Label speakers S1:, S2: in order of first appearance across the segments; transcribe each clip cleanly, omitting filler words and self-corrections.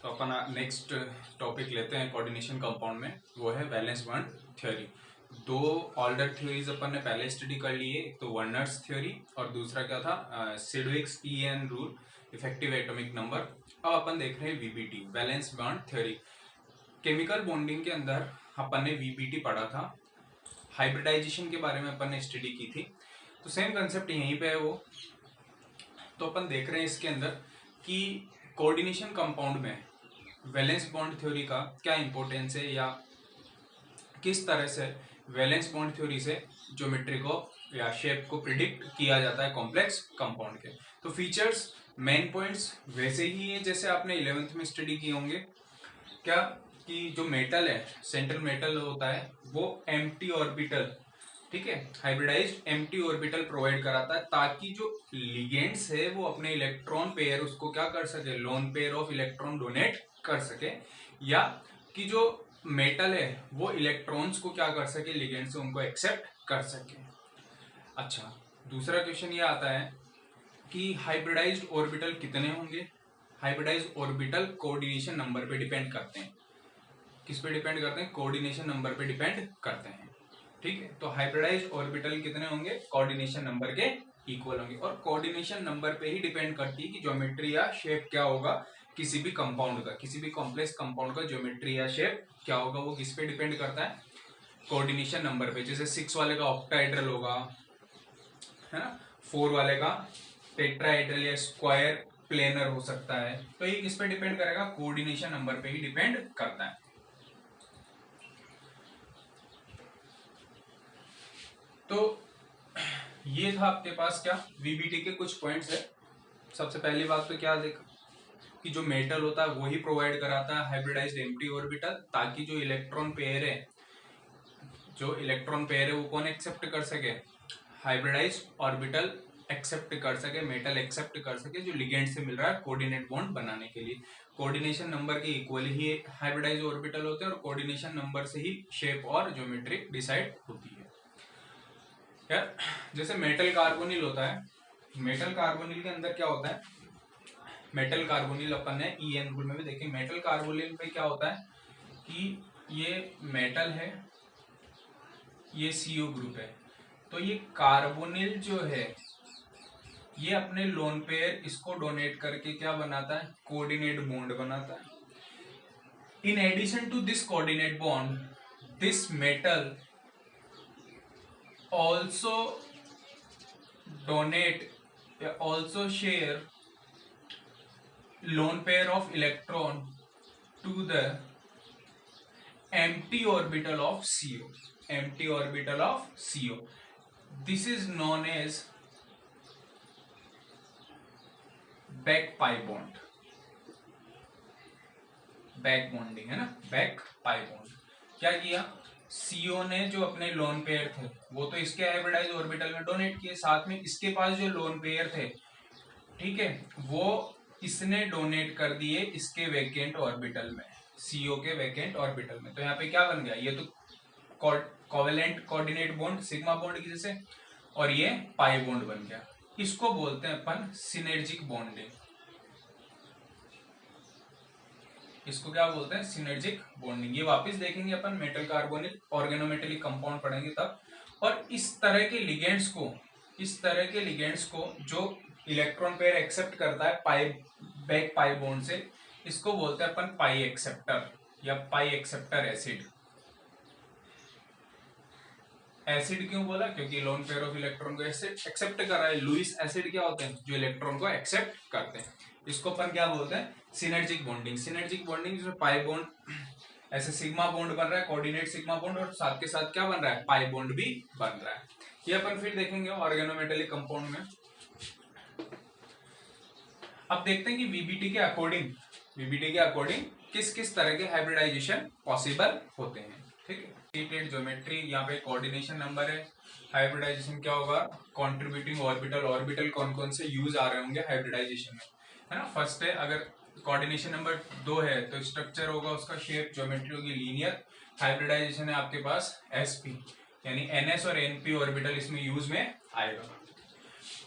S1: तो अपन next topic लेते हैं कोऑर्डिनेशन कंपाउंड में, वो है वैलेंस बॉन्ड थ्योरी। दो ऑर्डर थ्योरीज अपन ने पहले स्टडी कर ली है, एक तो वर्नर्स थ्योरी और दूसरा क्या था Sidgwick's PN rule, effective atomic number. अब अपन देख रहे हैं VBT, valence bond theory. Chemical bonding के अंदर अपन ने वीबीटी पढ़ा था, हाइब्रिडाइजेशन के बारे में अपन ने स्टडी की थी, तो सेम कंसेप्ट यहीं पे है वो। तो अपन देख रहे हैं इसके अंदर कि कोऑर्डिनेशन कंपाउंड में वैलेंस बॉन्ड थ्योरी का क्या इंपॉर्टेंस है, या किस तरह से वैलेंस बॉन्ड थ्योरी से ज्योमेट्री को या शेप को प्रिडिक्ट किया जाता है कॉम्प्लेक्स कंपाउंड के। तो फीचर्स, मेन पॉइंट्स वैसे ही है जैसे आपने 11th में स्टडी किए होंगे। क्या कि जो मेटल है, सेंट्रल मेटल होता है, वो एम्प्टी ऑर्बिटल, ठीक है, हाइब्रिडाइज्ड एम्प्टी ऑर्बिटल प्रोवाइड कराता है, ताकि जो लिगेंड्स है वो अपने इलेक्ट्रॉन पेयर उसको क्या कर सके, lone pair of electron donate कर सके, या कि जो मेटल है वो इलेक्ट्रॉन्स को क्या कर सके, लिगेंड से उनको एक्सेप्ट कर सके। अच्छा, दूसरा क्वेश्चन ये आता है कि हाइब्रिडाइज्ड ऑर्बिटल कितने होंगे। हाइब्रिडाइज्ड ऑर्बिटल कोऑर्डिनेशन नंबर पे डिपेंड करते हैं। किस पे डिपेंड करते हैं? कोऑर्डिनेशन नंबर पे डिपेंड करते हैं, ठीक है। तो हाइब्रिडाइज्ड ऑर्बिटल कितने होंगे? कोऑर्डिनेशन नंबर के इक्वल होंगे, और कोऑर्डिनेशन नंबर पे ही डिपेंड करती है कि ज्योमेट्री या शेप क्या होगा किसी भी कंपाउंड का, किसी भी कॉम्प्लेक्स कंपाउंड का ज्योमेट्री या शेप क्या होगा, वो किस पे डिपेंड करता है? कोऑर्डिनेशन नंबर पे। जैसे 6 वाले का ऑक्टाहेड्रल होगा, है ना, 4 वाले का टेट्राहेड्रल या स्क्वायर प्लेनर हो सकता है। तो ये किस पे डिपेंड करेगा? कोऑर्डिनेशन नंबर पे ही डिपेंड करता है। तो ये था आपके पास क्या, वीबीटी के कुछ पॉइंट्स है। सबसे पहली बात तो क्या देखा कि जो मेटल होता है वही प्रोवाइड कराता है हाइब्रिडाइज्ड एम्प्टी ऑर्बिटल, ताकि जो इलेक्ट्रॉन पेयर है, वो कौन एक्सेप्ट कर सके? हाइब्रिडाइज्ड ऑर्बिटल एक्सेप्ट कर सके, मेटल एक्सेप्ट कर सके, जो लिगेंड से मिल रहा है कोऑर्डिनेट बॉन्ड बनाने के लिए। कोऑर्डिनेशन नंबर के इक्वल ही हाइब्रिडाइज्ड ऑर्बिटल होते हैं, और कोऑर्डिनेशन नंबर से ही शेप और ज्योमेट्री डिसाइड होती है। यार जैसे मेटल कार्बोनिल होता है, मेटल कार्बोनिल के अंदर क्या होता है? मेटल कार्बोनिल अपन ने ईएन रूल में भी देखे। मेटल कार्बोनिल पे क्या होता है कि ये मेटल है, ये सीओ ग्रुप है, तो ये कार्बोनिल जो है ये अपने लोन पेयर इसको डोनेट करके क्या बनाता है? कोऑर्डिनेट बॉन्ड बनाता है। In addition to this coordinate bond, this metal also donate, also share lone pair of electron to the empty orbital of CO. Empty orbital of CO. This is known as back pi bond. Back bonding है ना, back pi bond. क्या किया? CO ने जो अपने lone pair थे वो तो इसके हाइब्रिडाइज ऑर्बिटल में डोनेट किए, साथ में इसके पास जो लोन पेयर थे, ठीक है, वो इसने डोनेट कर दिए इसके वैकेंट ऑर्बिटल में, सीओ के वैकेंट ऑर्बिटल में। तो यहाँ पे क्या बन गया? ये तो covalent coordinate bond sigma bond की जैसे, और ये पाई बॉन्ड बन गया। इसको बोलते हैं अपन सिनर्जिक बॉन्डिंग। इसको क्या बोलते हैं? Synergic bonding. ये वापस देखेंगे अपन मेटल कार्बोनिल ऑर्गेनोमेटेलिक कंपाउंड पढ़ेंगे तब। और इस तरह के लिगेंड्स को जो इलेक्ट्रॉन पेयर एक्सेप्ट करता है बैक पाई बॉन्ड से, इसको बोलते हैं अपन पाई एक्सेप्टर या पाई एक्सेप्टर एसिड। एसिड क्यों बोला? क्योंकि लोन पेयर ऑफ इलेक्ट्रॉन को एक्सेप्ट कर रहा है। लुईस एसिड क्या होते हैं? जो इलेक्ट्रॉन को एक्सेप्ट करते हैं। इसको अपन क्या बोलते हैं? Synergic bonding. सिनर्जिक बॉन्डिंग जिसमें पाई बॉन्ड, ऐसे सिग्मा बॉन्ड बन रहा है, कोऑर्डिनेट सिग्मा बॉन्ड, और साथ के साथ क्या बन रहा है? पाई बॉन्ड भी बन रहा है। ये अपन फिर देखेंगे ऑर्गेनोमेटेलिक कंपाउंड में। अब देखते हैं कि वीबीटी के अकॉर्डिंग किस किस तरह के हाइब्रिडाइजेशन पॉसिबल होते हैं, ठीक है। रिलेटेड ज्योमेट्री, यहाँ पे कोऑर्डिनेशन नंबर है। हाइब्रिडाइजेशन क्या होगा? कंट्रीब्यूटिंग ऑर्बिटल कौन कौन से यूज आ रहे होंगे हाइब्रिडाइजेशन में, है ना। फर्स्ट है, अगर कोऑर्डिनेशन नंबर 2 है तो स्ट्रक्चर होगा उसका, शेप ज्योमेट्री होगी लीनियर। हाइब्रिडाइजेशन है आपके पास एसपी, यानी एनएस और एनपी ऑर्बिटल इसमें यूज में आएगा।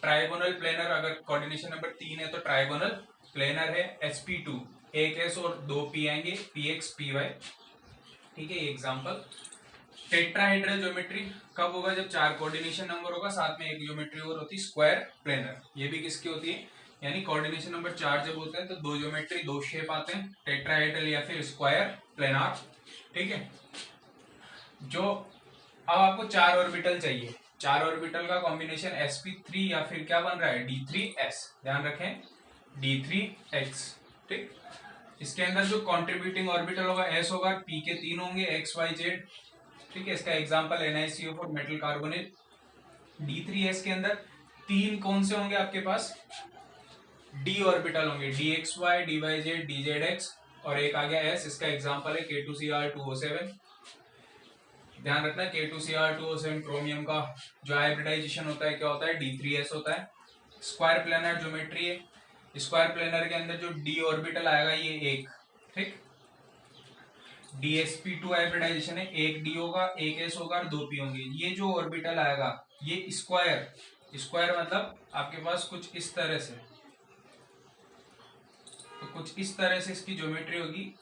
S1: ट्राइगोनल प्लेनर, अगर कोऑर्डिनेशन नंबर 3 है तो ट्राइगोनल प्लेनर है sp2, एक एस और दो पी आएंगे, पी एक्स पी वाई। ठीक है, एग्जाम्पल। टेट्राहेड्रल ज्योमेट्री कब होगा? जब चार कोऑर्डिनेशन नंबर होगा, साथ में एक ज्योमेट्री और होती है स्क्वायर प्लेनर। ये भी किसकी होती है? यानी कोऑर्डिनेशन नंबर 4 जब होते हैं तो दो ज्योमेट्री, दो शेप आते हैं, टेट्राहेड्रल या फिर स्क्वायर प्लेनार। ठीक है, जो अब आपको चार ऑर्बिटल चाहिए, चार ऑर्बिटल का कॉम्बिनेशन sp3 या फिर क्या बन रहा है, d3s। ध्यान रखें, d3x। ठीक, इसके अंदर जो कंट्रीब्यूटिंग ऑर्बिटल होगा s होगा, p के तीन होंगे, x y z। ठीक है, इसका example NiCO4 metal carbonate. d3s के अंदर तीन कौन से होंगे आपके पास? d ऑर्बिटल होंगे, dxy dyz dzx, और एक आ गया s। इसका एग्जांपल है K2Cr2O7। ध्यान रखना, K2Cr2O7 क्रोमियम का जो हाइब्रिडाइजेशन होता है क्या होता है? d3s होता है। स्क्वायर प्लेनर ज्योमेट्री है, स्क्वायर प्लेनर के अंदर जो d ऑर्बिटल आएगा ये एक। ठीक, dsp2 हाइब्रिडाइजेशन है, एक d होगा, एक s होगा और दो p होंगे। ये जो ऑर्बिटल आएगा ये स्क्वायर, स्क्वायर मतलब आपके पास कुछ इस तरह से, तो कुछ इस तरह से इसकी ज्योमेट्री होगी।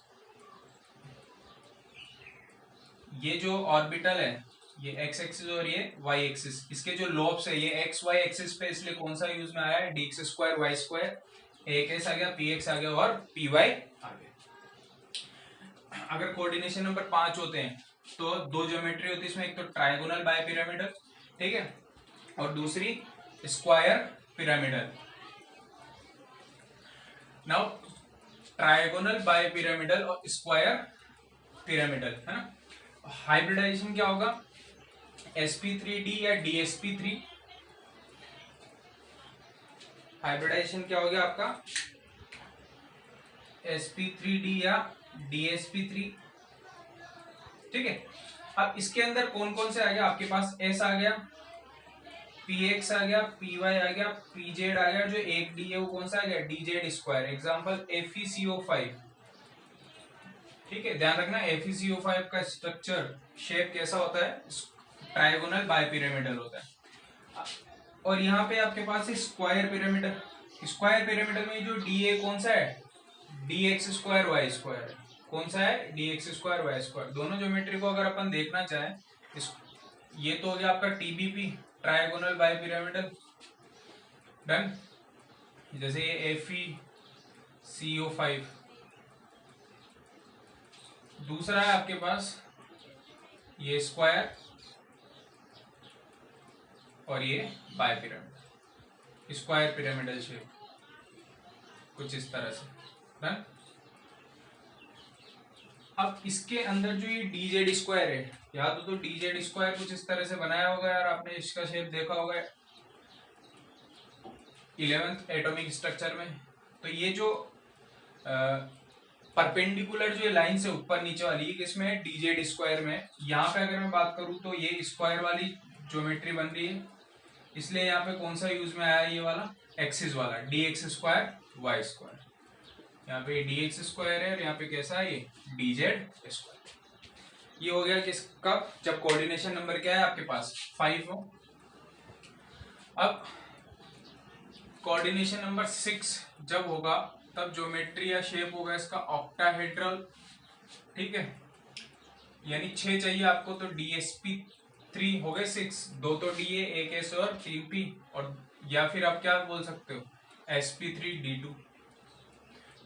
S1: ये जो ऑर्बिटल है ये एक्स एक्सिस और ये वाई एक्सिस, इसके जो लोब्स है ये एक्स वाई एक्सिस पे, इसलिए कौन सा यूज में आया है? D x square y square. एक एस आ गया, पी एक्स आ गया और पी वाई आ गया। अगर कोऑर्डिनेशन नंबर 5 होते हैं तो दो ज्योमेट्री होती है इसमें, एक तो ट्राइगोनल बाय पिरामिडल, ठीक है, और दूसरी square pyramidal. Now trigonal bipyramidal और स्क्वायर पिरामिडल है ना, हाइब्रिडाइजेशन क्या होगा? sp3d या dsp3। हाइब्रिडाइजेशन क्या हो गया आपका? sp3d या dsp3। ठीक है, अब इसके अंदर कौन कौन से आ गया आपके पास? s आ गया, px आ गया, py आ गया, pz आ गया, जो एक d है वो कौन सा आ गया? dz square. Example FeCO5। ठीक है, ध्यान रखना FeCO5 का स्ट्रक्चर शेप कैसा होता है? ट्राइगोनल बायपिरामिडल होता है। और यहाँ पे आपके पास है स्क्वायर पिरामिडल। स्क्वायर पिरामिडल में जो डी ए कौन सा है? dx square y square. कौन सा है? dx square y square. दोनों ज्योमेट्री को अगर अपन देखना चाहें, ये तो हो गया आपका TBP, ट्राइगोनल बायपिरामिडल। डन। जैसे ये FeCO5। दूसरा है आपके पास ये स्क्वायर और ये बायपिरामिडल, स्क्वायर पिरामिडल शेप कुछ इस तरह से। डन। अब इसके अंदर जो ये dz स्क्वायर है, याद हो तो dz स्क्वायर कुछ इस तरह से बनाया होगा यार, आपने इसका शेप देखा होगा 11th एटॉमिक स्ट्रक्चर में। तो ये जो परपेंडिकुलर जो लाइन से ऊपर नीचे वाली किसमें है? dz स्क्वायर में। यहाँ पे अगर मैं बात करूं तो ये स्क्वायर वाली ज्योमेट्री बन रही है, इसलिए यहाँ पे कौन सा यूज में आया? ये वाला एक्सिस वाला, dx स्क्वायर वाई स्क्वायर। यहाँ पे dx स्क्वायर है और यहाँ पे कैसा है? ये dz स्क्वायर। ये हो गया किसका? जब कोऑर्डिनेशन नंबर क्या है आपके पास? 5 हो। अब कोऑर्डिनेशन नंबर 6 जब होगा तब ज्योमेट्री या शेप होगा इसका ऑक्टाहेड्रल। ठीक है, यानी 6 चाहिए आपको तो dsp3 हो गए 6, दो तो d है, एक s और 3 p, और या फिर आप क्या बोल सकते हो? sp3d2।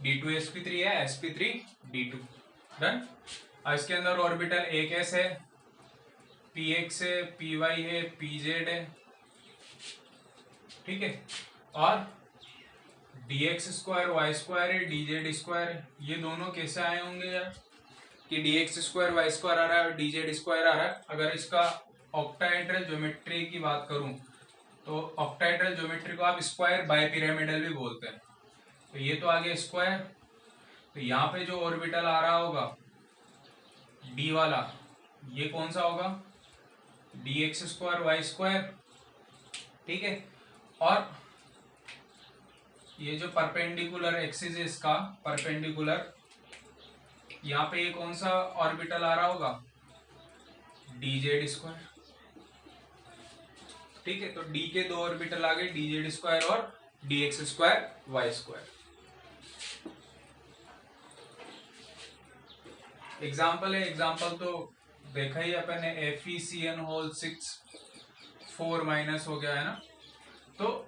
S1: d2 sp3 है, sp3 d2। डन। अब इसके अंदर ऑर्बिटल एक s है, px है, py है, pz है। ठीक है, और dx स्क्वायर वाई स्क्वायर है, dz स्क्वायर है। ये दोनों कैसे आए होंगे यार कि dx स्क्वायर वाई स्क्वायर आ रहा है और dz स्क्वायर आ रहा है? अगर इसका ऑक्टाहेड्रल ज्योमेट्री की बात करूं तो ऑक्टाहेड्रल ज्योमेट्री को आप स्क्वायर बायपिरामिडल भी बोलते हैं। तो ये तो आ गया स्क्वायर, तो यहाँ पे जो ऑर्बिटल आ रहा होगा d वाला, ये कौन सा होगा? dx square y square. ठीक है, और ये जो परपेंडिकुलर एक्सिस है इसका परपेंडिकुलर, यहाँ पे ये कौन सा ऑर्बिटल आ रहा होगा? dz square. ठीक है, तो d के दो ऑर्बिटल आ गए, dz स्क्वायर और dx square y square. Example है, एग्जाम्पल तो देखा ही अपन ने, FeCN होल 6 4 माइनस हो गया है ना। तो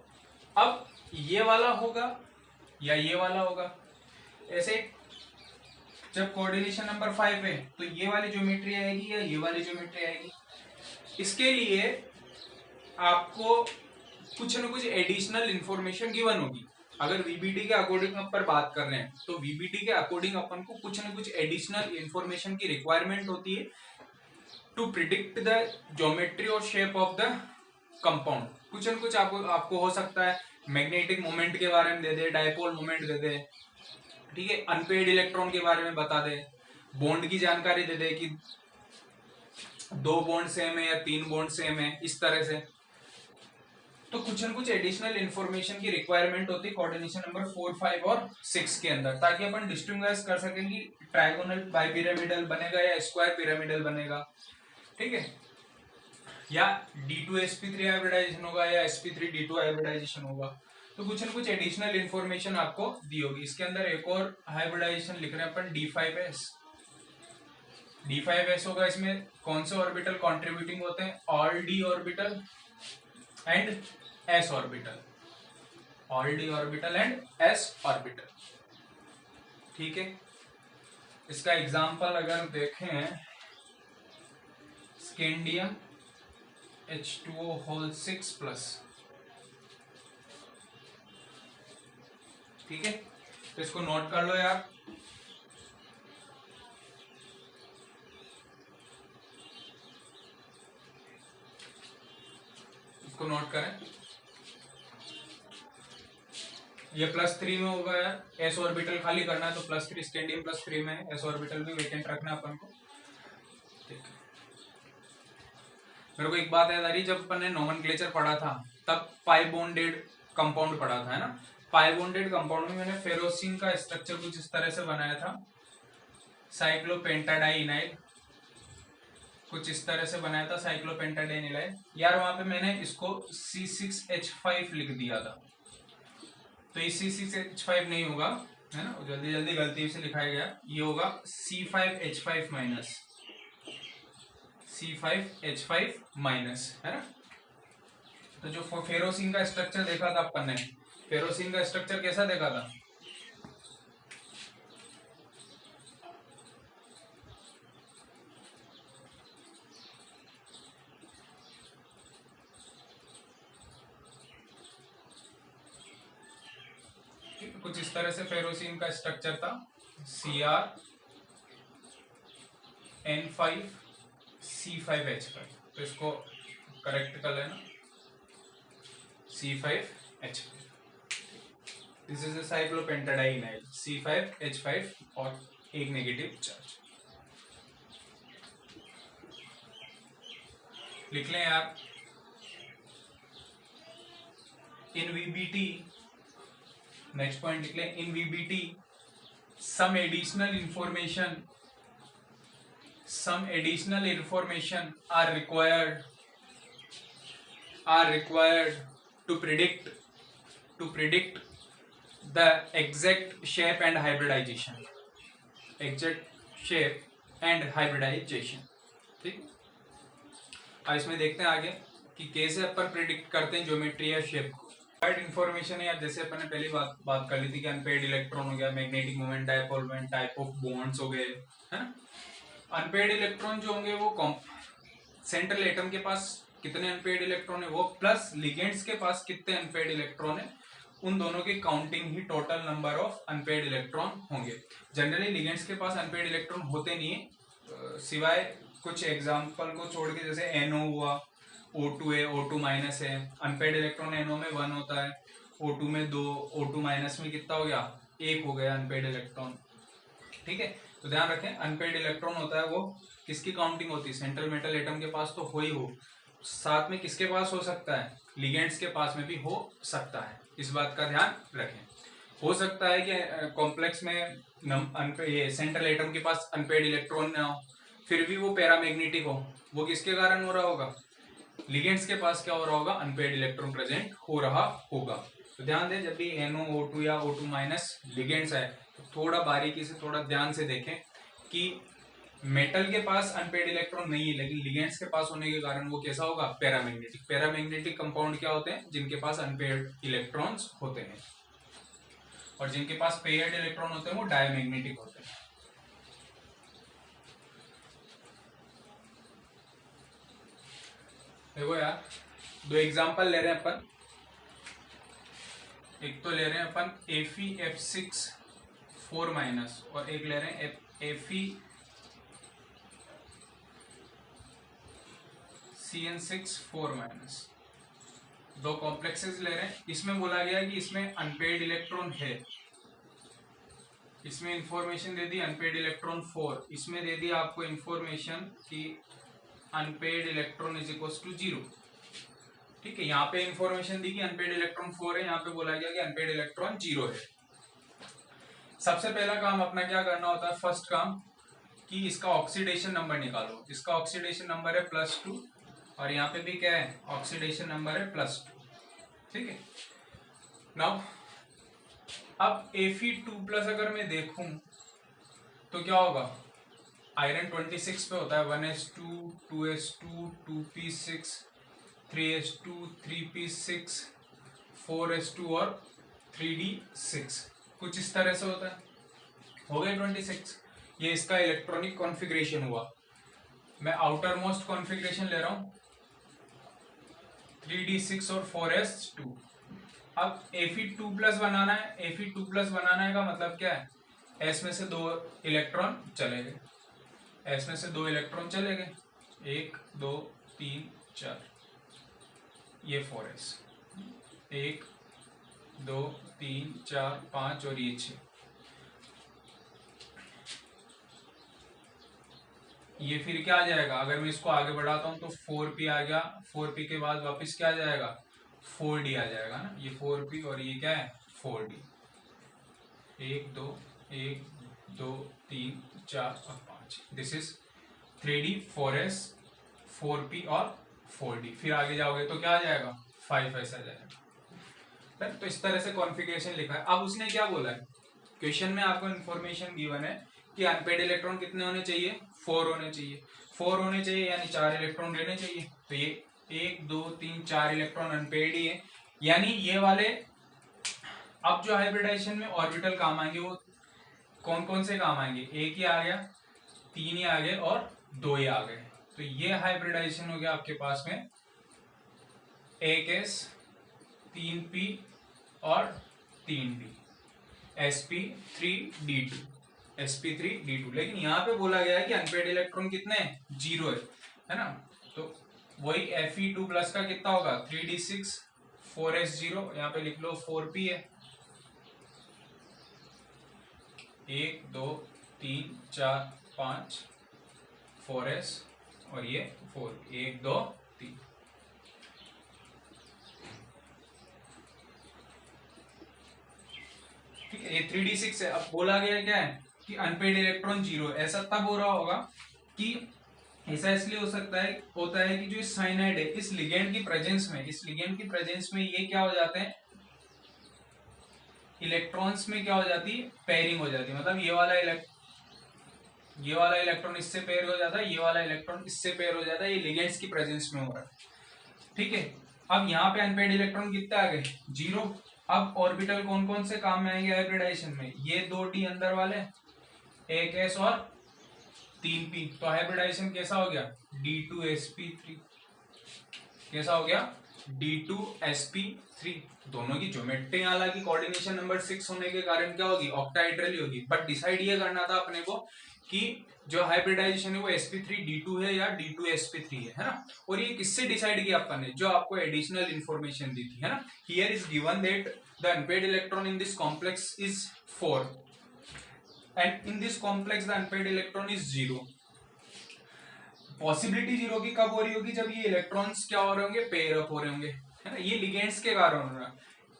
S1: अब ये वाला होगा या ये वाला होगा, ऐसे जब कोऑर्डिनेशन नंबर 5 है तो ये वाली ज्योमेट्री आएगी या ये वाली ज्योमेट्री आएगी। इसके लिए आपको कुछ न कुछ एडिशनल इंफॉर्मेशन गिवन होगी। अगर वीबीटी के अकॉर्डिंग अपन बात कर रहे हैं तो वीबीटी के अकॉर्डिंग अपन को कुछ न कुछ एडिशनल इंफॉर्मेशन की रिक्वायरमेंट होती है टू प्रिडिक्ट द ज्योमेट्री और शेप ऑफ द कंपाउंड। कुछ न कुछ आपको हो सकता है मैग्नेटिक मोमेंट के बारे में दे दे, डायपोल मोमेंट दे दे, ठीक है, अनपेड इलेक्ट्रॉन के बारे में बता दे, बॉन्ड की जानकारी दे दे कि 2 बॉन्ड सेम है या 3 बॉन्ड सेम है, इस तरह से। तो कुछ न कुछ एडिशनल इंफॉर्मेशन की रिक्वायरमेंट होती है कोऑर्डिनेशन नंबर 4, 5 और 6 के अंदर, ताकि अपन डिस्टिंग्विश कर सकें कि ट्रायगोनल बाइपिरामिडल बनेगा या स्क्वायर पिरामिडल बनेगा, ठीक है, या D2sp3 हाइब्रिडाइजेशन होगा या sp3d2 हाइब्रिडाइजेशन होगा। तो कुछ न कुछ एडिशनल इंफॉर्मेशन आपको दी होगी। इसके अंदर एक और हाइब्रिडाइजेशन लिख रहे हैं अपन, D5s। D5s होगा, इसमें कौन से ऑर्बिटल कंट्रीब्यूटिंग होते हैं, all d orbital and s orbital, all d orbital and s orbital, ठीक है। इसका एग्जांपल अगर देखें, स्कैंडियम H2O होल 6 प्लस, ठीक है। तो इसको नोट कर लो यार। इसको नोट करें, ये +3 में होगा यार, s ऑर्बिटल खाली करना है तो +3, स्कैंडियम +3 में है, s ऑर्बिटल भी वेकेंट रखना है अपन को, ठीक है। मेरे को एक बात याद आ रही, जब अपन ने नोमेनक्लेचर पढ़ा था तब पाई बॉन्डेड कंपाउंड पढ़ा था, है ना। पाई बॉन्डेड कंपाउंड में मैंने फेरोसिन का स्ट्रक्चर कुछ इस तरह से बनाया था, साइक्लोपेंटाडाइइनाइल कुछ इस तरह से बनाया था, साइक्लोपेंटाडाइइनाइल यार। वहां पे मैंने इसको C6H5 लिख दिया था, तो ये C6H5 नहीं होगा, है ना, जल्दी जल्दी गलती से लिखाया गया, ये होगा C5H5 माइनस, C5H5 माइनस, है ना। तो जो फेरोसिन का स्ट्रक्चर देखा था अपन ने, फेरोसिन का स्ट्रक्चर कैसा देखा था, कुछ इस तरह से फेरोसिन का स्ट्रक्चर था, CrN5C5H5। तो इसको करेक्ट कर लेना, C5H5, this is a cyclopentadienyl, C5H5 और एक नेगेटिव चार्ज। लिख लें आप, इन VBT, नेक्स्ट पॉइंट लिख लें, इन VBT some additional information are required to predict the exact shape and hybridization, ठीक। अब इसमें देखते हैं आगे कि कैसे अपन प्रिडिक्ट करते हैं ज्योमेट्री या शेप को। इंफॉर्मेशन है यार, जैसे अपन ने पहली बात कर ली थी कि अनपेड इलेक्ट्रॉन हो गया, magnetic moment, dipole moment, type of bonds हो गए, है ना। अनपेड इलेक्ट्रॉन जो होंगे वो सेंट्रल एटम के पास कितने अनपेड इलेक्ट्रॉन है वो, प्लस लिगेंड्स के पास कितने अनपेड इलेक्ट्रॉन है, उन दोनों की counting he total number of unpaired electron होंगे। जनरली लिगेंड्स के पास अनपेड इलेक्ट्रॉन होते नहीं है, सिवाय कुछ एग्जाम्पल को छोड़ के, जैसे NO हुआ, O2 है, O2 माइनस है, अनपेड इलेक्ट्रॉन NO में 1 होता है, O2 में 2, O2 माइनस में कितना हो गया, 1 हो गया अनपेड इलेक्ट्रॉन, ठीक है। तो ध्यान रखें, अनपेड इलेक्ट्रॉन होता है वो किसकी काउंटिंग होती है, सेंट्रल मेटल एटम के पास तो हो ही हो, साथ में किसके पास हो सकता है, लिगेंड्स के पास में भी हो सकता है, इस बात का ध्यान रखें। हो सकता है कि कॉम्प्लेक्स में ये सेंट्रल एटम के पास अनपेड इलेक्ट्रॉन ना हो, फिर भी वो पैरामैग्नेटिक हो, वो किसके कारण हो रहा होगा, लिगेंड्स के पास क्या हो रहा होगा, अनपेड इलेक्ट्रॉन प्रेजेंट हो रहा होगा। तो ध्यान दें, जब भी NO, O2 या O2 माइनस लिगेंड्स है तो थोड़ा बारीकी से, थोड़ा ध्यान से देखें कि मेटल के पास अनपेड इलेक्ट्रॉन नहीं है, लेकिन लिगेंड्स के पास होने के कारण वो कैसा होगा, पैरामैग्नेटिक। पैरामैग्नेटिक कंपाउंड क्या होते हैं, जिनके पास अनपेड इलेक्ट्रॉन्स होते हैं, और जिनके पास पेयर्ड इलेक्ट्रॉन होते हैं वो डायमैग्नेटिक होते हैं। देखो यार, दो एग्जांपल ले रहे हैं अपन। एक तो ले रहे हैं अपन Fe(F6) 4- और एक ले रहे हैं FeCN6 4-। दो कॉम्प्लेक्सेस ले रहे हैं। इसमें बोला गया है कि इसमें अनपेड इलेक्ट्रॉन है, इसमें इंफॉर्मेशन दे दी अनपेड इलेक्ट्रॉन 4, इसमें दे दी आपको इंफॉर्मेशन कि unpaired electron is equal to 0। ठीक है, यहाँ पे इंफॉर्मेशन दी कि अनपेड इलेक्ट्रॉन 4 है, यहाँ पे बोला गया कि अनपेड इलेक्ट्रॉन 0 है। सबसे पहला काम अपना क्या करना होता है, फर्स्ट काम कि इसका ऑक्सीडेशन नंबर निकालो। इसका ऑक्सीडेशन नंबर है +2, और यहाँ पे भी क्या है, ऑक्सीडेशन नंबर है +2। ठीक है, नाउ अब Fe2+ अगर मैं देखूं तो क्या होगा, आयरन 26 पे होता है, 1s2 2s2 2p6 3s2 3p6 4s2 और 3d6, कुछ इस तरह से होता है। हो गए 26। ये इसका इलेक्ट्रॉनिक कॉन्फ़िगरेशन हुआ। मैं आउटर मोस्ट कॉन्फ़िगरेशन ले रहा हूं, 3d6 और 4s2। अब Fe2+ बनाना है। Fe2+ बनाना है का मतलब क्या है, S में से 2 इलेक्ट्रॉन चले गए, S में से 2 इलेक्ट्रॉन चले गए, 1 2 3 4, ये 4s, 1 2 3 4 5 और ये 6। ये फिर क्या आ जाएगा, अगर मैं इसको आगे बढ़ाता हूं तो 4p आ गया, 4p के बाद वापस क्या आ जाएगा, 4d आ जाएगा ना। ये 4p और ये क्या है, 4d। 1 2 1 2 3 4 और 5, this is 3d 4s 4p और 4d। फिर आगे जाओगे तो क्या आ जाएगा, 5s आ जाएगा। तो इस तरह से कॉन्फ़िगरेशन लिखा है। अब उसने क्या बोला है, क्वेश्चन में आपको इन्फॉर्मेशन गिवन है कि अनपेड इलेक्ट्रॉन कितने होने चाहिए, 4 होने चाहिए। 4 होने चाहिए यानी 4 इलेक्ट्रॉन रहने चाहिए। तो ये 1 2 3 4 इलेक्ट्रॉन अनपेड ही है, यानी ये वाले अब जो हाइब्रिडाइजेशन में ऑर्बिटल काम आएंगे वो कौन कौन से काम आएंगे, एक ही आ गया, 3 ही आ गए और 2 ही आ गए। तो ये हाइब्रिडाइजेशन हो गया आपके पास में 1s 3p और 3d, sp3d2 sp3d2। लेकिन यहाँ पे बोला गया है कि अनपेड इलेक्ट्रॉन कितने हैं, 0 है ना। तो वही Fe2+ का कितना होगा, 3d6 4s0, यहाँ पे लिख लो 4p है, 1 2 3 4 5 4s और ये 4, 1 2 3। ठीक है, ये 3d6 है। अब बोला गया क्या है कि अनपेड इलेक्ट्रॉन 0। ऐसा तब हो रहा होगा कि ऐसा इसलिए हो सकता है, होता है कि जो साइनाइड है इस लिगेंड की प्रेजेंस में, इस लिगेंड की प्रेजेंस में ये क्या हो जाते हैं, इलेक्ट्रॉन्स में क्या हो जाती है, पेयरिंग हो जाती है। मतलब ये वाला इलेक्ट्रॉन इससे पेयर हो जाता है, ये वाला इलेक्ट्रॉन इससे पेयर हो जाता है, ये लिगेंड्स की प्रेजेंस में हो रहा है। ठीक है, अब यहाँ पे अनपेड इलेक्ट्रॉन कितने आ गए, 0। अब ऑर्बिटल कौन कौन से काम में आएंगे हाइब्रिडाइजेशन में, ये 2d अंदर वाले, 1s और 3p। तो हाइब्रिडाइजेशन कैसा हो गया, d2sp3, कैसा हो गया, d2sp3। दोनों की ज्योमेट्री हालांकि कोऑर्डिनेशन नंबर 6 होने के कारण क्या होगी, ऑक्टाहेड्रल होगी। बट डिसाइड ये करना था अपने को कि जो हाइब्रिडाइजेशन है वो sp3d2 है या d2sp3 है ना। और ये किससे डिसाइड किया अपन ने, जो आपको एडिशनल इंफॉर्मेशन दी थी, है ना। Here is given that the unpaired electron in this complex is 4 and in this complex the unpaired electron is 0। Possibility 0 की कब हो रही होगी, जब ये इलेक्ट्रॉन्स क्या हो रहे होंगे, पेयर अप हो रहे होंगे, है ना। ये लिगेंड्स के कारण हो रहा है।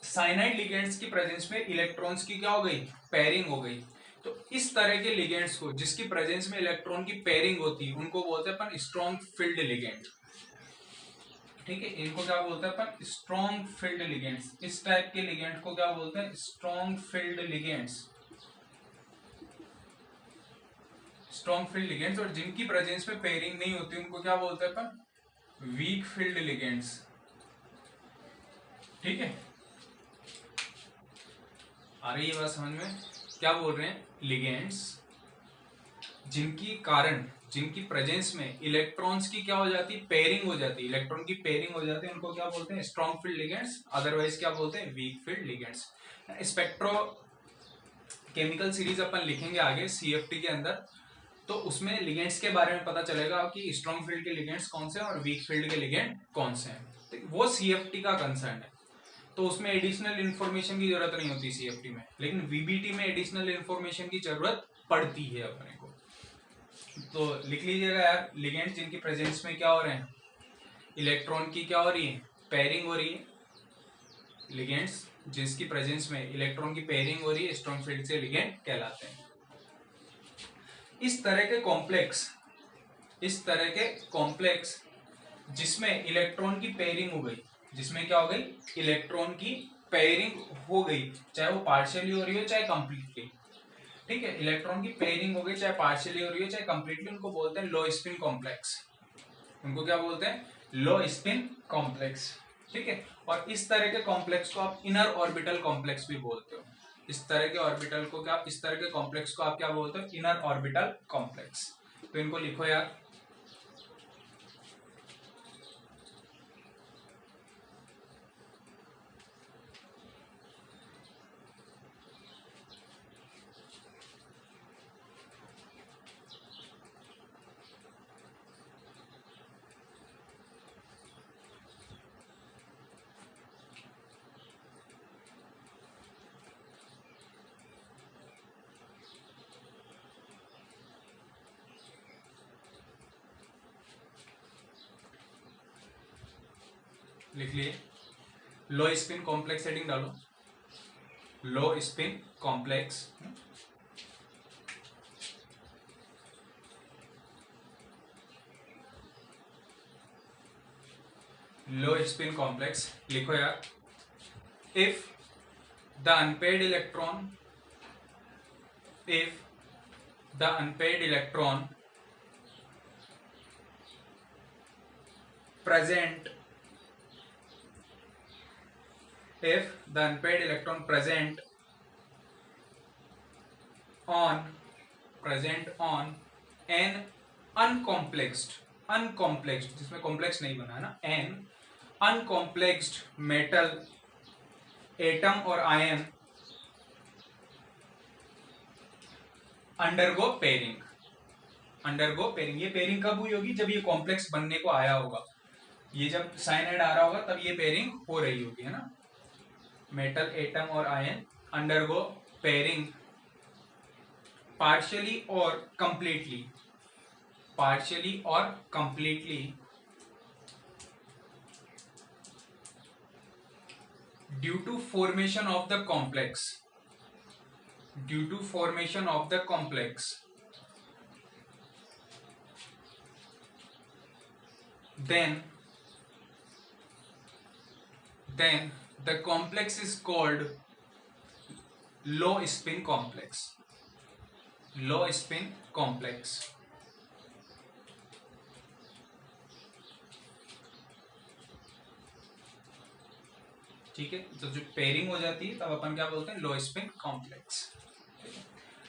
S1: साइनाइड लिगेंड्स की प्रेजेंस में इलेक्ट्रॉन्स की क्या हो गई, पेयरिंग हो गई। तो इस तरह के लिगेंड्स को जिसकी प्रेजेंस में इलेक्ट्रॉन की पेयरिंग होती है उनको बोलते हैं अपन स्ट्रॉन्ग फील्ड लिगेंड। ठीक है, इनको क्या बोलते हैं अपन, स्ट्रॉन्ग फील्ड लिगेंड्स। इस टाइप के लिगेंड को क्या बोलते हैं, strong field ligands. Strong field ligands, और जिनकी प्रेजेंस में पेयरिंग नहीं होती उनको क्या बोलते हैं अपन? Week field ligands. ठीक है, आ रही है बात समझ में? क्या बोल रहे हैं? लिगेंड्स जिनकी प्रेजेंस में इलेक्ट्रॉन्स की क्या हो जाती है? पेयरिंग हो जाती है, इलेक्ट्रॉन की पेयरिंग हो जाती है, उनको क्या बोलते हैं? Strong field ligands. अदरवाइज क्या बोलते हैं? Weak field ligands. Spectrochemical series अपन लिखेंगे आगे CFT के अंदर, तो उसमें लिगेंड्स के बारे में पता चलेगा कि स्ट्रॉन्ग फील्ड के लिगेंड्स कौन से हैं और वीक फील्ड के लिगेंड कौन से हैं। तो वो CFT का कंसर्न है, तो उसमें एडिशनल इन्फॉर्मेशन की जरूरत नहीं होती CFT में, लेकिन VBT में एडिशनल इन्फॉर्मेशन की जरूरत पड़ती है अपने को। तो लिख लीजिएगा यार, लिगेंड्स जिनकी प्रेजेंस में क्या हो रहे हैं? इलेक्ट्रॉन की क्या हो रही है? पेयरिंग हो रही है। लिगेंड्स जिसकी प्रेजेंस में इलेक्ट्रॉन की पेयरिंग हो रही है, स्ट्रॉन्ग फील्ड से लिगेंड कहलाते हैं। इस तरह के कॉम्प्लेक्स जिसमें इलेक्ट्रॉन की पेयरिंग हो गई, जिसमें क्या हो गई? इलेक्ट्रॉन की पेयरिंग हो गई, चाहे वो पार्शियली हो रही हो चाहे कंप्लीटली। ठीक है, इलेक्ट्रॉन की पेयरिंग हो गई, चाहे पार्शियली हो रही हो चाहे कंप्लीटली, उनको बोलते हैं लो स्पिन कॉम्प्लेक्स। उनको क्या बोलते हैं? लो स्पिन कॉम्प्लेक्स। ठीक है, और इस तरह के कॉम्प्लेक्स को आप इनर ऑर्बिटल कॉम्प्लेक्स भी बोलते हो। इस तरह के कॉम्प्लेक्स को आप क्या बोलते हो? Inner orbital complex. तो इनको लिखो यार, लिख लिए। लो स्पिन कॉम्प्लेक्स हेडिंग डालो, लो स्पिन कॉम्प्लेक्स। लो स्पिन कॉम्प्लेक्स लिखो यार। If the unpaired electron present on an uncomplexed जिसमें कॉम्प्लेक्स नहीं बना है ना, an uncomplexed मेटल एटम और आयन अंडरगो पेयरिंग। ये पेयरिंग कब हुई होगी? जब ये कॉम्प्लेक्स बनने को आया होगा, ये जब साइनाइड आ रहा होगा तब ये पेयरिंग हो रही होगी, है ना। मेटल एटम और आयन अंडरगो पेयरिंग पार्शियली और completely due to formation of the complex then the complex is called low spin complex। ठीक है, तो जो पेयरिंग हो जाती है तब अपन क्या बोलते हैं? लो स्पिन कॉम्प्लेक्स।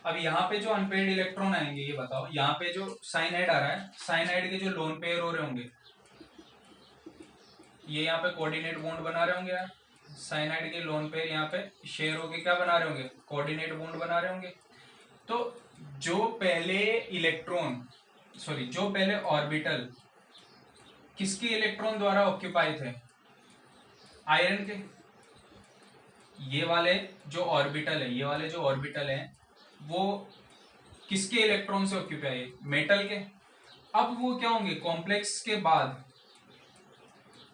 S1: अब यहाँ पे जो अनपेयर्ड इलेक्ट्रॉन आएंगे, ये बताओ, यहाँ पे जो साइनाइड आ रहा है, साइनाइड के जो लोन पेयर हो रहे होंगे, ये यहाँ पे कोऑर्डिनेट बॉन्ड बना रहे होंगे यार। साइनाइड के लोन पेयर यहाँ पे शेयर होके क्या बना रहे होंगे? कोऑर्डिनेट बॉन्ड बना रहे होंगे। तो जो पहले ऑर्बिटल किसके इलेक्ट्रॉन द्वारा ऑक्यूपाई थे? आयरन के। ये वाले जो ऑर्बिटल है वो किसके इलेक्ट्रॉन से ऑक्यूपाई है? मेटल के। अब वो क्या होंगे?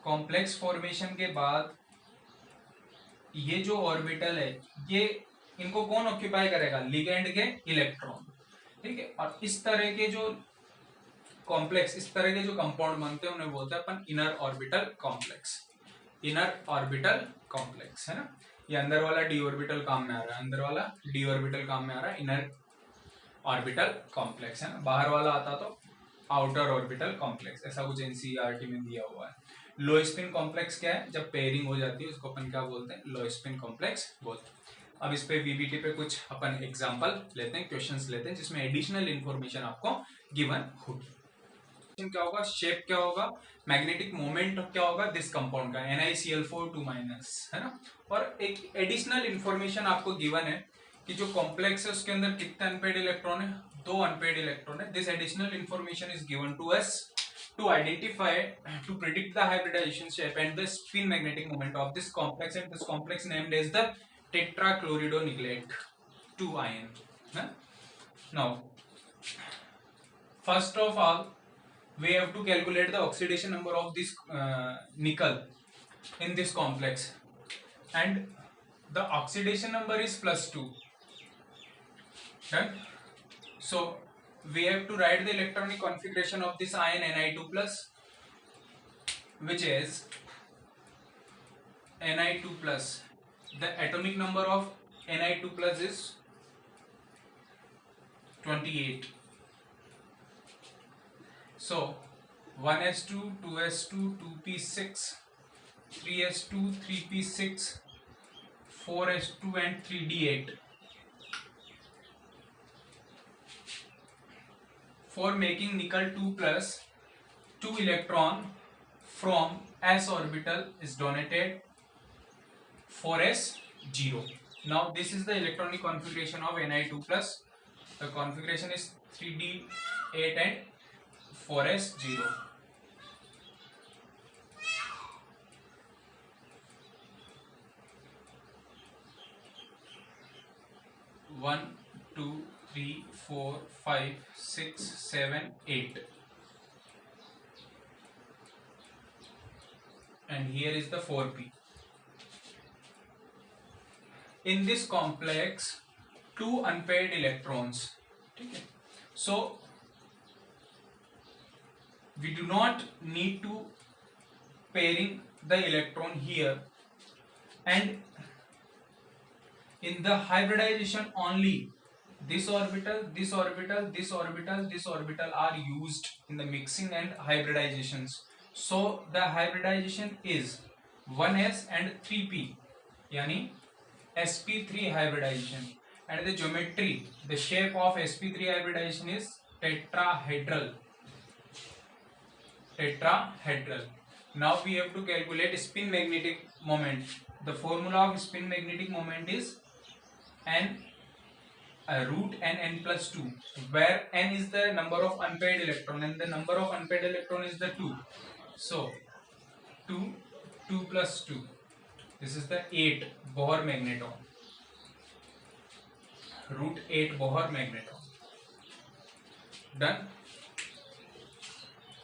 S1: कॉम्प्लेक्स फॉर्मेशन के बाद ये जो ऑर्बिटल है, ये इनको कौन ऑक्यूपाई करेगा? लिगेंड के इलेक्ट्रॉन। ठीक है, और इस तरह के जो कंपाउंड बनते हैं उन्हें बोलते हैं अपन इनर ऑर्बिटल कॉम्प्लेक्स, है ना। ये अंदर वाला डी ऑर्बिटल काम में आ रहा है, इनर ऑर्बिटल कॉम्प्लेक्स, है ना, बाहर वाला आता तो आउटर ऑर्बिटल कॉम्प्लेक्स, ऐसा कुछ एनसीईआरटी में दिया हुआ है। लो स्पिन कॉम्प्लेक्स क्या है, जब पेयरिंग हो जाती है उसको अपन क्या बोलते हैं, लो स्पिन कॉम्प्लेक्स बोलते हैं। अब इस पे वीबीटी पे कुछ अपन एग्जांपल लेते हैं, क्वेश्चंस लेते हैं जिसमें एडिशनल इंफॉर्मेशन आपको गिवन होगी। क्या होगा, शेप क्या होगा, मैग्नेटिक मोमेंट क्या होगा दिस कंपाउंड का, NiCl4 2 माइनस, है ना। और एक एडिशनल इंफॉर्मेशन आपको गिवन है कि जो कॉम्प्लेक्स है उसके अंदर कितने अनपेड इलेक्ट्रॉन है, 2 अनपेड इलेक्ट्रॉन है। This additional information is given to us to identify, to predict the hybridization shape and the spin magnetic moment of this complex, and this complex named as the tetrachloridonucleate 2 ion. Now first of all we have to calculate the oxidation number of this nickel in this complex, and the oxidation number is +2. Done. So we have to write the electronic configuration of this ion Ni2 plus, which is Ni2 plus, the atomic number of Ni2 plus is 28. So 1s2 2s2 2p6 3s2 3p6 4s2 and 3d8. For making nickel 2 plus, 2 electron from s orbital is donated 4s0. Now this is the electronic configuration of Ni2 plus. The configuration is 3d8 and 4s0. One, two, 3, 4, 5, 6, 7, 8, and here is the 4p. In this complex 2 unpaired electrons. Okay. So we do not need to pairing the electron here, and in the hybridization only this orbital, this orbital, this orbital, this orbital are used in the mixing and hybridizations. So the hybridization is 1s and 3p, yani sp3 hybridization, and the geometry, the shape of sp3 hybridization is tetrahedral. Now we have to calculate spin magnetic moment. The formula of spin magnetic moment is n root n plus 2, where n is the number of unpaired electron and the number of unpaired electron is the 2. So 2 plus 2, this is the 8 Bohr magneton, root 8 Bohr magneton. Done.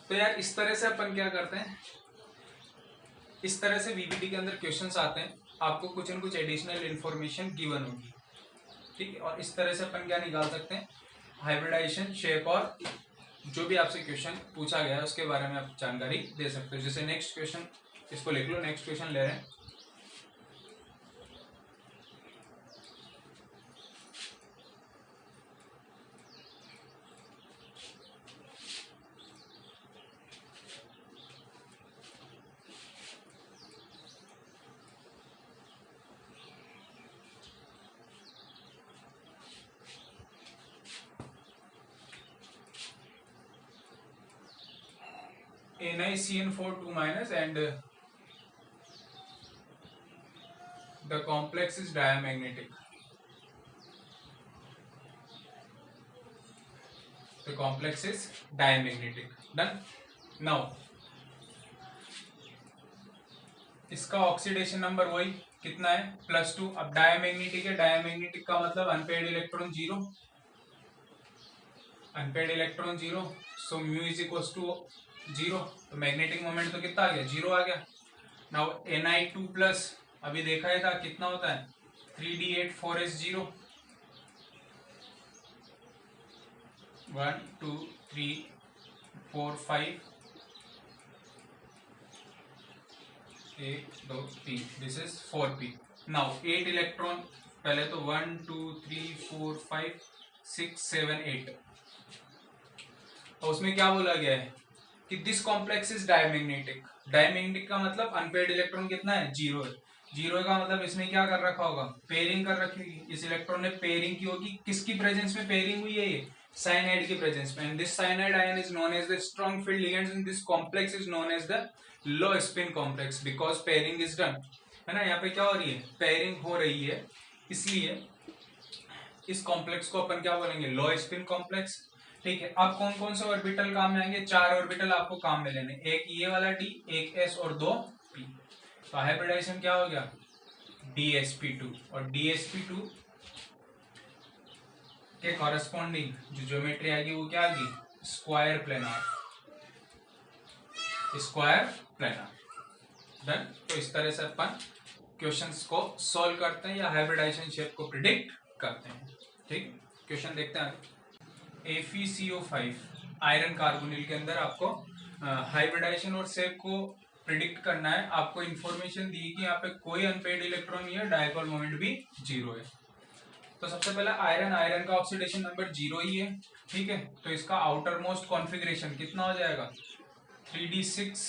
S1: तो यार इस तरह से अपन क्या करते हैं, इस तरह से वीबीटी के अंदर क्वेश्चंस आते हैं, आपको कुछ न कुछ एडिशनल इंफॉर्मेशन गिवन होगी, ठीक है। और इस तरह से अपन क्या निकाल सकते हैं, हाइब्रिडाइजेशन शेप और जो भी आपसे क्वेश्चन पूछा गया है उसके बारे में आप जानकारी दे सकते हो। जैसे नेक्स्ट क्वेश्चन, इसको लिख लो, नेक्स्ट क्वेश्चन ले रहे हैं। NiCN4 2 minus and the complex is diamagnetic. The complex is diamagnetic. Done. Now इसका ऑक्सीडेशन नंबर वही कितना है, +2। अब डायमैग्नेटिक है, डायमैग्नेटिक का मतलब unpaired electron 0, unpaired electron 0, so mu is equal to 0, तो मैग्नेटिक मोमेंट तो कितना आ गया, 0 आ गया। नाउ Ni2 प्लस अभी देखा ही था कितना होता है, 3d8 4s0, 1 2 3 4 5 1 2 3, this is 4p। Now 8 electron, पहले तो 1 2 3 4 5 6, 7, 8। और उसमें क्या बोला गया है कि this complex is diamagnetic. Diamagnetic का मतलब अनपेयर्ड इलेक्ट्रॉन कितना है, 0 है। 0 का मतलब इसने क्या कर रखा होगा, पेयरिंग कर रखी होगी। इस इलेक्ट्रॉन ने पेयरिंग की होगी, किसकी प्रेजेंस में पेयरिंग हुई है, ये साइनाइड की प्रेजेंस में। And this cyanide ion is known as the strong field ligands and this complex is known as the low spin complex because pairing is done. है ना, यहाँ पे क्या हो रही है, पेयरिंग हो रही है, इसलिए इस कॉम्प्लेक्स को अपन क्या बोलेंगे, लो स्पिन कॉम्प्लेक्स। ठीक है, अब कौन कौन से ऑर्बिटल काम में आएंगे, 4 ऑर्बिटल आपको काम में लेने, एक ये वाला डी, एक एस और 2 पी। तो हाइब्रिडाइजेशन क्या हो गया, DsP2। और DsP2 के कॉरेस्पॉन्डिंग जो ज्योमेट्री आएगी वो क्या आएगी, square planar. Square planar done. तो इस तरह से अपन क्वेश्चंस को सॉल्व करते हैं या हाइब्रिडाइजेशन शेप को प्रिडिक्ट करते हैं। ठीक, क्वेश्चन देखते हैं। FeCO5 आयरन कार्बोनिल के अंदर आपको हाइब्रिडाइजेशन और शेप को प्रिडिक्ट करना है। आपको इंफॉर्मेशन दी कि यहाँ पे कोई अनपेयर्ड इलेक्ट्रॉन नहीं है, डायपोल मोमेंट भी 0 है। तो सबसे पहले आयरन का ऑक्सीडेशन नंबर 0 ही है। ठीक है, तो इसका आउटर मोस्ट कॉन्फ़िगरेशन कितना हो जाएगा, 3d6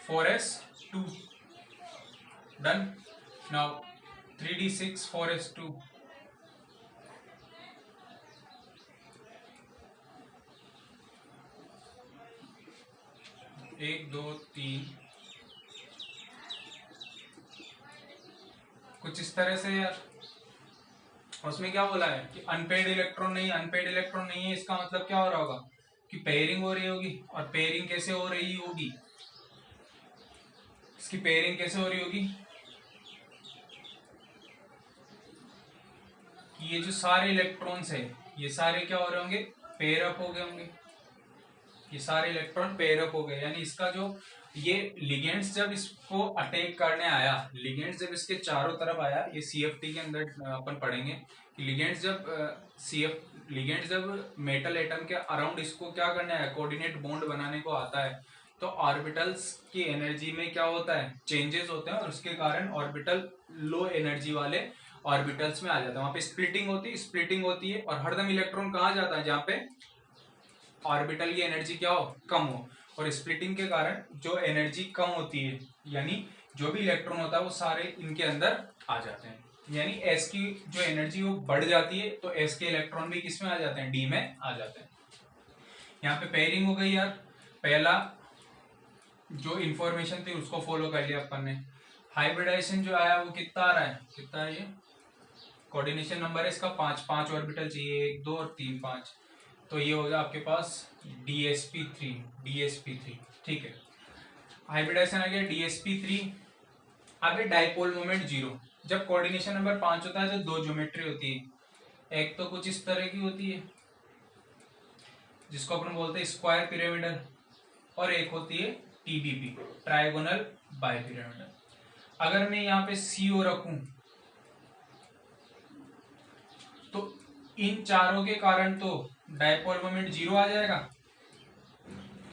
S1: 4s2 done. Now 3d6 4s2 1 2 3 कुछ इस तरह से यार। उसमें क्या बोला है कि अनपेयर्ड इलेक्ट्रॉन नहीं, अनपेयर्ड इलेक्ट्रॉन नहीं है, इसका मतलब क्या हो रहा होगा कि पेयरिंग हो रही होगी। और पेयरिंग कैसे हो रही होगी, इसकी पेयरिंग कैसे हो रही होगी कि ये जो सारे इलेक्ट्रॉन्स है ये सारे क्या हो रहे होंगे, पेयर अप हो गए होंगे। ये सारे इलेक्ट्रॉन पेयर अप हो गए, यानी इसका जो ये लिगेंड्स जब इसको अटैक करने आया, लिगेंड्स जब इसके चारों तरफ आया, ये CFT के अंदर अपन पढ़ेंगे कि लिगेंड्स जब मेटल एटम के अराउंड इसको क्या करने आया, कोऑर्डिनेट बॉन्ड बनाने को आता है, तो ऑर्बिटल्स की एनर्जी में क्या होता है, चेंजेस होते हैं, और उसके कारण ऑर्बिटल लो एनर्जी वाले ऑर्बिटल्स में आ जाता है। वहां पे स्प्लिटिंग होती है और हरदम इलेक्ट्रॉन कहाँ जाता है, जहाँ पे ऑर्बिटल की एनर्जी क्या हो, कम हो। और स्प्लिटिंग के कारण जो एनर्जी कम होती है, यानी जो भी इलेक्ट्रॉन होता है वो सारे इनके अंदर आ जाते हैं, यानी एस की जो एनर्जी वो बढ़ जाती है, तो एस के इलेक्ट्रॉन भी किस में आ जाते हैं, डी में आ जाते हैं। यहाँ पे पेयरिंग हो गई यार। पहला जो इंफॉर्मेशन थी उसको फॉलो कर लिया अपन ने। हाइब्रिडाइजेशन जो आया वो कितना आ रहा है, कितना है ये, कोऑर्डिनेशन नंबर है इसका 5, 5 ऑर्बिटल चाहिए, 1 2 और 3 5। तो ये हो गया आपके पास DsP3। ठीक है, हाइब्रिडाइजेशन आ गया DsP3। आगे डाइपोल मोमेंट 0। जब कोऑर्डिनेशन नंबर 5 होता है तो 2 ज्योमेट्री होती है, एक तो कुछ इस तरह की होती है जिसको अपन बोलते हैं स्क्वायर पिरामिडल, और एक होती है TBP, ट्राइगोनल बाइपिरामिडल। अगर मैं यहाँ पे CO रखूं तो इन चारों के कारण तो डायपोल मोमेंट 0 आ जाएगा,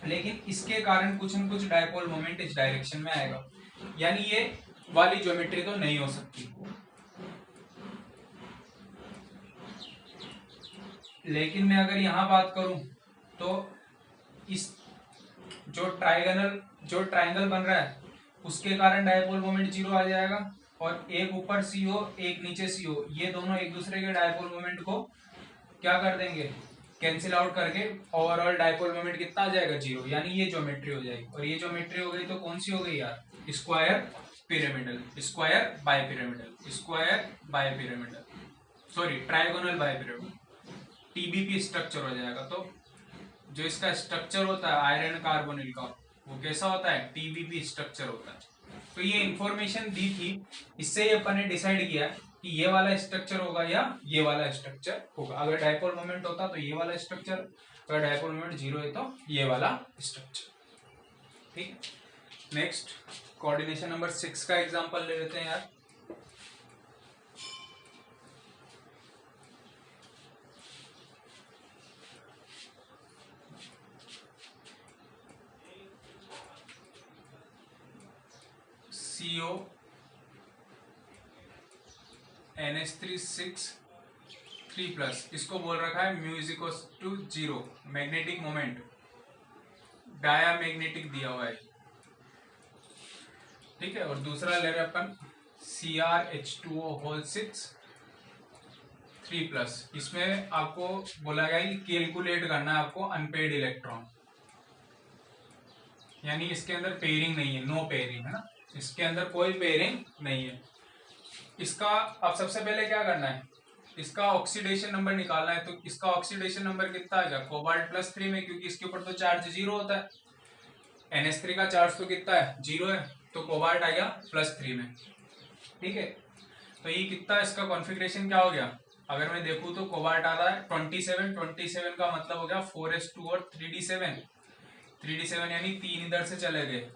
S1: लेकिन इसके कारण कुछ न कुछ डायपोल मोमेंट इस डायरेक्शन में आएगा, यानी ये वाली ज्योमेट्री तो नहीं हो सकती। लेकिन मैं अगर यहां बात करूं तो इस जो ट्रायंगल बन रहा है उसके कारण डायपोल मोमेंट 0 आ जाएगा, और एक ऊपर CO एक नीचे CO, ये दोनों एक दूसरे के डायपोल मोमेंट को क्या कर देंगे, कैंसिल आउट करके ओवरऑल डायपोल मोमेंट कितना आ जाएगा, 0, यानी ये ज्योमेट्री हो जाएगी। और ये ज्योमेट्री हो गई तो कौन सी हो गई यार, square pyramidal, square bipyramidal, square bipyramidal, sorry trigonal bipyramidal, TBP structure हो जाएगा। तो जो इसका स्ट्रक्चर होता है आयरन कार्बोनिल का, वो कैसा होता है, TBP स्ट्रक्चर होता है। तो ये इंफॉर्मेशन दी थी, इससे अपन ने डिसाइड किया कि ये वाला स्ट्रक्चर होगा या ये वाला स्ट्रक्चर होगा। अगर डायपोल मोमेंट होता तो ये वाला स्ट्रक्चर, अगर डायपोल मोमेंट 0 है तो ये वाला स्ट्रक्चर। ठीक है, नेक्स्ट कोऑर्डिनेशन नंबर 6 का एग्जांपल ले लेते हैं यार। CO NH3 6 3+, इसको बोल रखा है mu is equal to 0, magnetic moment diamagnetic दिया हुआ है, ठीक है। और दूसरा ले रहे अपन CrH2O होल 6 3+, इसमें आपको बोला गया कि कैलकुलेट करना है आपको अनपेड इलेक्ट्रॉन, यानी इसके अंदर पेयरिंग नहीं है, नो पेयरिंग है ना, इसके अंदर कोई पेयरिंग नहीं है। इसका अब सबसे पहले क्या करना है, इसका ऑक्सीडेशन नंबर निकालना है। तो इसका ऑक्सीडेशन नंबर कितना आएगा, कोबाल्ट +3 में, क्योंकि इसके ऊपर तो चार्ज 0 होता है, NH3 का चार्ज तो कितना है, 0 है, तो कोबाल्ट आ गया +3 में, ठीक है। तो ये कितना, इसका कॉन्फ़िगरेशन क्या हो गया, अगर मैं देखूं तो कोबाल्ट आ रहा है 27 का मतलब हो गया 4s2 और 3d7 यानी 3 इधर से चले गए,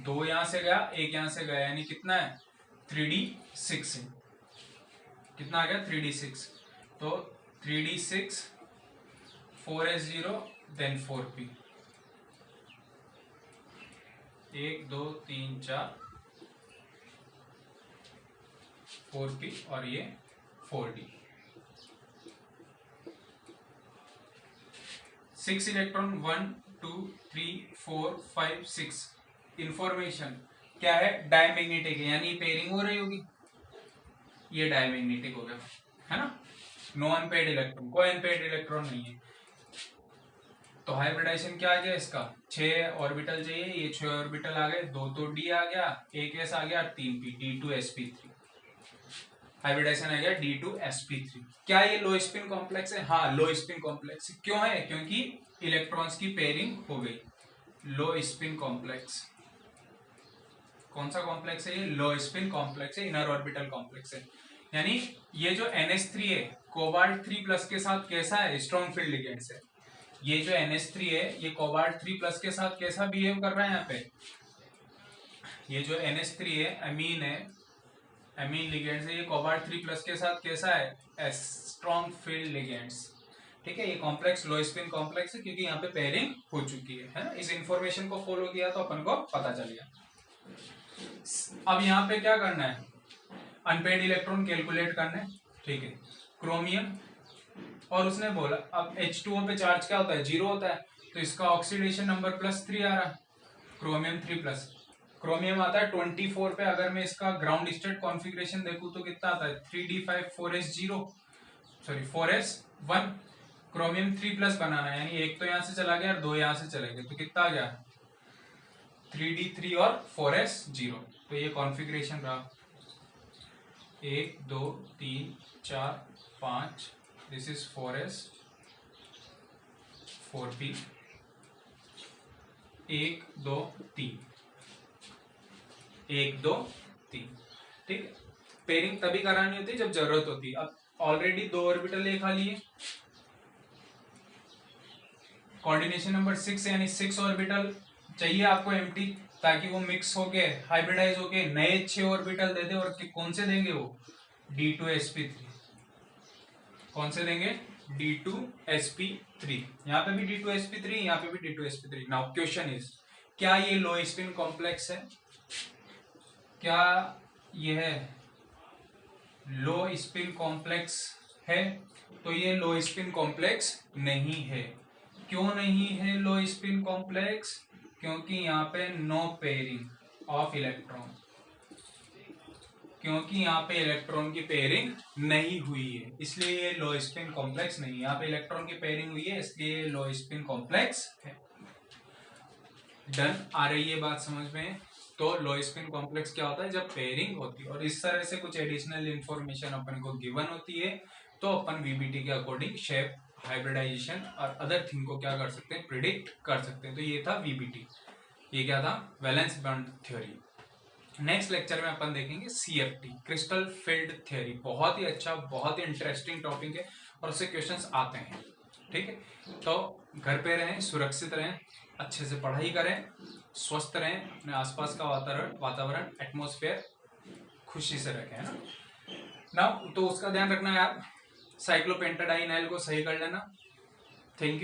S1: 2 यहां से गया, 1 यहां से गया, यानी कितना है 3d6 है, कितना आ गया 3d6, तो 3d6 4s0 then 4p, 1 2 3 4 4p और ये 4d, 6 इलेक्ट्रॉन 1 2 3 4 5 6, इंफॉर्मेशन क्या है, डायमैग्नेटिक है, यानी पेयरिंग हो रही होगी, ये डायमैग्नेटिक हो गया, है ना, नो अनपेड इलेक्ट्रॉन, कोई अनपेड इलेक्ट्रॉन नहीं है। तो हाइब्रिडाइजेशन क्या आ गया इसका, 6 ऑर्बिटल चाहिए, ये 6 ऑर्बिटल आ गए, 2 तो डी आ गया, 1 एस आ गया, 3 पी, D2sp3, हाइब्रिडाइजेशन आ गया D2sp3। क्या ये लो स्पिन कॉम्प्लेक्स है, हाँ लो स्पिन कॉम्प्लेक्स क्यों है, क्योंकि इलेक्ट्रॉन्स की पेयरिंग हो गई, लो स्पिन कॉम्प्लेक्स, कौन सा कॉम्प्लेक्स है ये, लो स्पिन कॉम्प्लेक्स है, इनर ऑर्बिटल कॉम्प्लेक्स है, यानी ये जो NH3 है कोबाल्ट 3+ के साथ कैसा है, स्ट्रॉन्ग फील्ड लिगेंड्स है, ये जो NH3 है ये कोबाल्ट 3+ के साथ कैसा बिहेव कर रहा है, यहाँ पे ये जो NH3 है अमीन है, अमीन लिगेंड्स है, ये कोबाल्ट 3+ के साथ कैसा है, स्ट्रॉन्ग फील्ड लिगेंड्स, ठीक है। ये कॉम्प्लेक्स लो स्पिन कॉम्प्लेक्स है क्योंकि यहाँ पे पेयरिंग हो चुकी है ना, इस इंफॉर्मेशन को फॉलो किया तो अपन को पता चल गया। अब यहाँ पे क्या करना है, अनपेड इलेक्ट्रॉन कैलकुलेट करना है, ठीक है। क्रोमियम, और उसने बोला अब H2O पे चार्ज क्या होता है, 0 होता है, तो इसका ऑक्सीडेशन नंबर +3 आ रहा है, क्रोमियम 3+, क्रोमियम आता है 24 पे, अगर मैं इसका ग्राउंड स्टेट कॉन्फ़िगरेशन देखूं तो कितना आता है 3d5 4s0 sorry 4s1, chromium 3+ बनाना है, यानी एक तो यहां से चला गया और 2 यहां से चले गए, तो कितना आ गया 3d3 और 4s0, तो ये कॉन्फ़िगरेशन रहा 1 2 3 4 5, दिस इज 4s 4p 1 2 3 1 2 3, ठीक है। पेयरिंग तभी करानी होती है जब जरूरत होती है। अब ऑलरेडी 2 ऑर्बिटल ले खा लिए, कोऑर्डिनेशन नंबर 6 यानी 6 ऑर्बिटल चाहिए आपको एम्प्टी, ताकि वो मिक्स होके हाइब्रिडाइज होके नए 6 ऑर्बिटल दे दे, और कौन से देंगे वो D2sp3, कौन से देंगे D2sp3, यहाँ पे भी D2sp3, यहाँ पे भी D2sp3। नाउ क्वेश्चन इज, क्या ये लो स्पिन कॉम्प्लेक्स है, क्या यह लो स्पिन कॉम्प्लेक्स है, तो ये लो स्पिन कॉम्प्लेक्स नहीं है। क्यों नहीं है लो स्पिन कॉम्प्लेक्स, क्योंकि यहाँ पे नो पेयरिंग ऑफ इलेक्ट्रॉन, क्योंकि यहाँ पे इलेक्ट्रॉन की पेयरिंग नहीं हुई है, इसलिए ये लो स्पिन कॉम्प्लेक्स नहीं है। यहाँ पे इलेक्ट्रॉन की पेयरिंग हुई है, इसलिए लो स्पिन कॉम्प्लेक्स है। डन, आ रही है बात समझ में। तो लो स्पिन कॉम्प्लेक्स क्या होता है, जब पेयरिंग होती है, और इस तरह से कुछ एडिशनल इंफॉर्मेशन अपन को गिवन होती है, तो अपन वीबीटी के अकॉर्डिंग शेप, हाइब्रिडाइजेशन और अदर थिंग को क्या कर सकते हैं, प्रिडिक्ट कर सकते हैं। तो ये था वीबीटी, ये क्या था, valence bond theory. Next lecture में अपन देखेंगे CFT, क्रिस्टल फील्ड थ्योरी, बहुत ही अच्छा, बहुत ही इंटरेस्टिंग टॉपिक है, और उससे क्वेश्चंस आते हैं, ठीक है। तो घर पे रहें, सुरक्षित रहें, अच्छे से पढ़ाई करें, स्वस्थ रहें, अपने आसपास का वातावरण एटमॉस्फेयर खुशी से रखें, है ना। तो उसका ध्यान रखना यार, साइक्लोपेंटाडाइनाइल को सही कर लेना। Thank you.